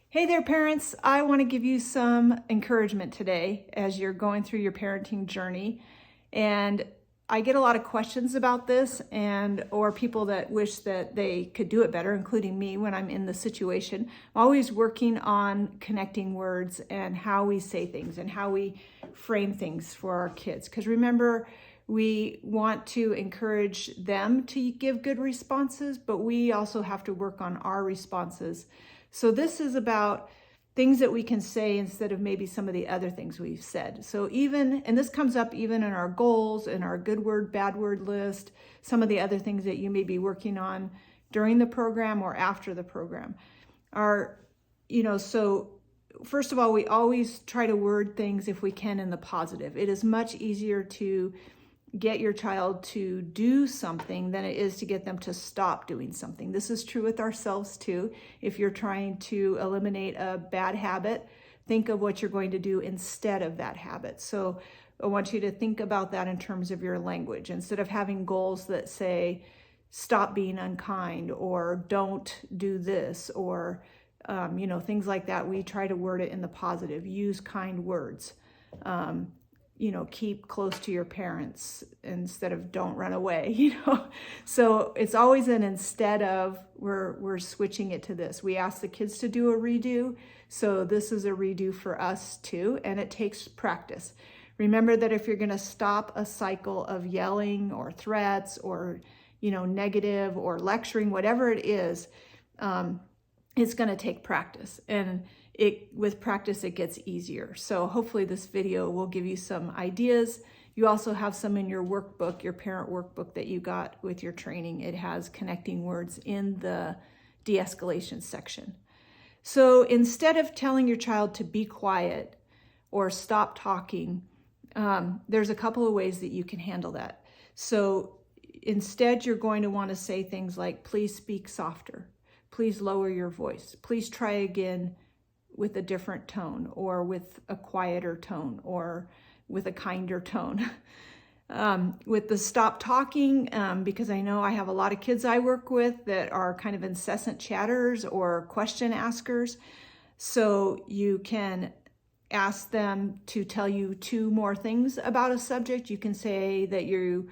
Hey there, parents. I want to give you some encouragement today as you're going through your parenting journey. And I get a lot of questions about this or people that wish that they could do it better, including me when I'm in the situation. I'm always working on connecting words and how we say things and how we frame things for our kids. Because remember, we want to encourage them to give good responses, but we also have to work on our responses. So this is about things that we can say instead of maybe some of the other things we've said. So and this comes up even in our goals, in our good word, bad word list, some of the other things that you may be working on during the program or after the program so first of all, we always try to word things if we can in the positive. It is much easier to get your child to do something than it is to get them to stop doing something. This is true with ourselves too. If you're trying to eliminate a bad habit, think of what you're going to do instead of that habit. So I want you to think about that in terms of your language. Instead of having goals that say, stop being unkind or don't do this or things like that, we try to word it in the positive. Use kind words. Keep close to your parents instead of don't run away, So it's always an instead of, we're switching it to this. We ask the kids to do a redo. So this is a redo for us too. And it takes practice. Remember that if you're going to stop a cycle of yelling or threats or, negative or lecturing, whatever it is, it's going to take practice. And with practice, it gets easier. So hopefully this video will give you some ideas. You also have some in your workbook, your parent workbook that you got with your training. It has connecting words in the de-escalation section. So instead of telling your child to be quiet or stop talking, there's a couple of ways that you can handle that. So instead, you're going to want to say things like, please speak softer. Please lower your voice. Please try again with a different tone or with a quieter tone or with a kinder tone. With the stop talking, because I know I have a lot of kids I work with that are kind of incessant chatters or question askers. So you can ask them to tell you 2 more things about a subject. You can say that you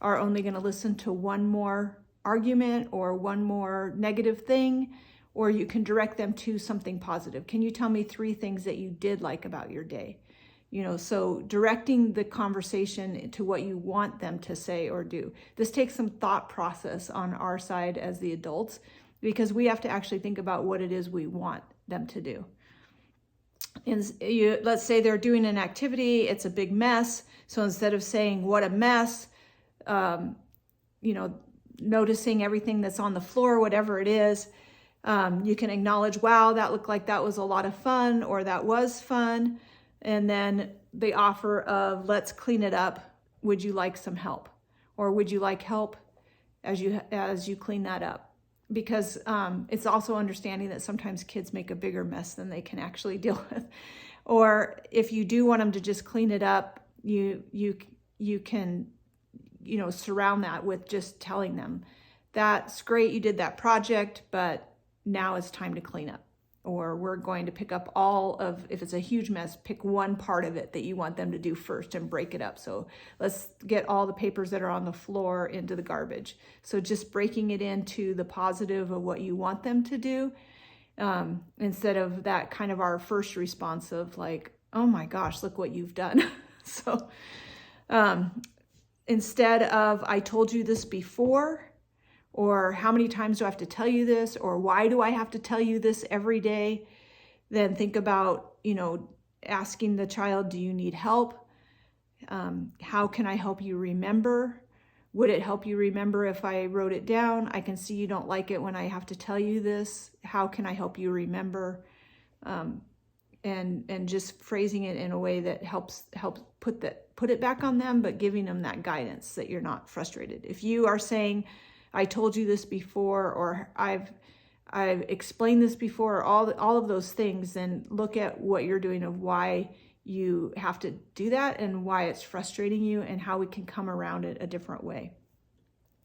are only going to listen to one more argument or one more negative thing, or you can direct them to something positive. Can you tell me 3 things that you did like about your day? So directing the conversation to what you want them to say or do. This takes some thought process on our side as the adults, because we have to actually think about what it is we want them to do. And let's say they're doing an activity, it's a big mess. So instead of saying, what a mess, noticing everything that's on the floor, whatever it is, you can acknowledge, wow, that looked like that was a lot of fun, or that was fun. And then the offer of, let's clean it up. Would you like some help? Or would you like help as you clean that up? Because it's also understanding that sometimes kids make a bigger mess than they can actually deal with. Or if you do want them to just clean it up, you can surround that with just telling them, that's great, you did that project, but now it's time to clean up. Or we're going to pick up if it's a huge mess, pick one part of it that you want them to do first and break it up. So let's get all the papers that are on the floor into the garbage. So just breaking it into the positive of what you want them to do, instead of that kind of our first response of like, oh my gosh, look what you've done. So instead of, I told you this before, or how many times do I have to tell you this, or why do I have to tell you this every day? Then think about, asking the child, do you need help? How can I help you remember? Would it help you remember if I wrote it down? I can see you don't like it when I have to tell you this. How can I help you remember? And just phrasing it in a way that helps put it back on them, but giving them that guidance that you're not frustrated. If you are saying, I told you this before, or I've explained this before, all of those things, then look at what you're doing of why you have to do that and why it's frustrating you and how we can come around it a different way.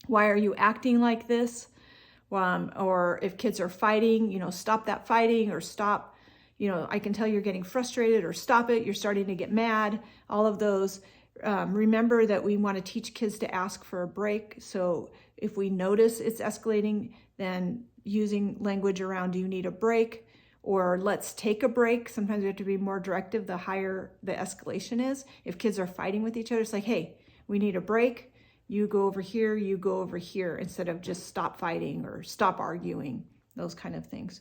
Why are you acting like this? Or if kids are fighting, stop that fighting, or stop I can tell you're getting frustrated, or stop it, you're starting to get mad, all of those. Remember that we want to teach kids to ask for a break. So if we notice it's escalating, then using language around, do you need a break? Or let's take a break. Sometimes we have to be more directive the higher the escalation is. If kids are fighting with each other, it's like, hey, we need a break. You go over here, you go over here, instead of just stop fighting or stop arguing, those kind of things.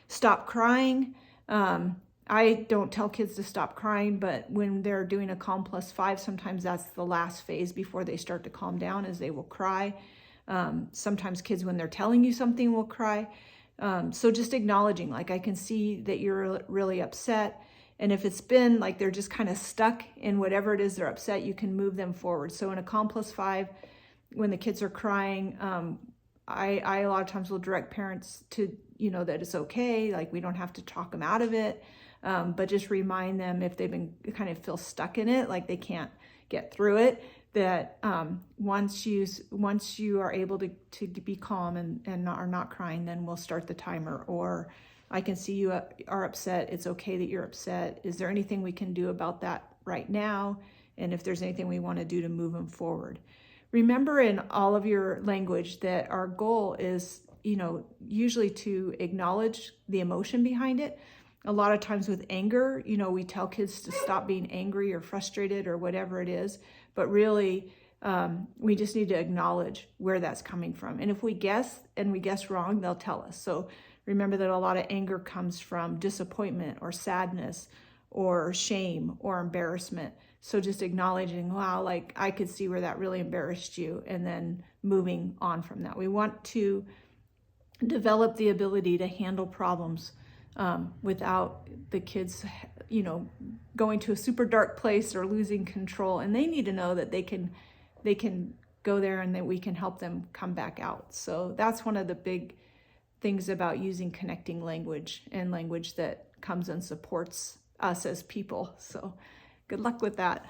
Stop crying. I don't tell kids to stop crying, but when they're doing a Calm Plus 5, sometimes that's the last phase before they start to calm down, is they will cry. Sometimes kids, when they're telling you something, will cry. So just acknowledging, like, I can see that you're really upset. And if it's been like they're just kind of stuck in whatever it is they're upset, you can move them forward. So in a Calm Plus 5, when the kids are crying, I a lot of times will direct parents to, that it's okay. Like, we don't have to talk them out of it. But just remind them, if they've been kind of feel stuck in it, like they can't get through it, that once you are able to be calm and are not crying, then we'll start the timer. Or, I can see you are upset. It's okay that you're upset. Is there anything we can do about that right now? And if there's anything we want to do to move them forward. Remember, in all of your language, that our goal is, usually to acknowledge the emotion behind it. A lot of times with anger, we tell kids to stop being angry or frustrated or whatever it is, but really we just need to acknowledge where that's coming from. And if we guess wrong, they'll tell us. So remember that a lot of anger comes from disappointment or sadness or shame or embarrassment. So just acknowledging, wow, like, I could see where that really embarrassed you, and then moving on from that. We want to develop the ability to handle problems without the kids, going to a super dark place or losing control. And they need to know that they can go there, and that we can help them come back out. So that's one of the big things about using connecting language, and language that comes and supports us as people. So good luck with that.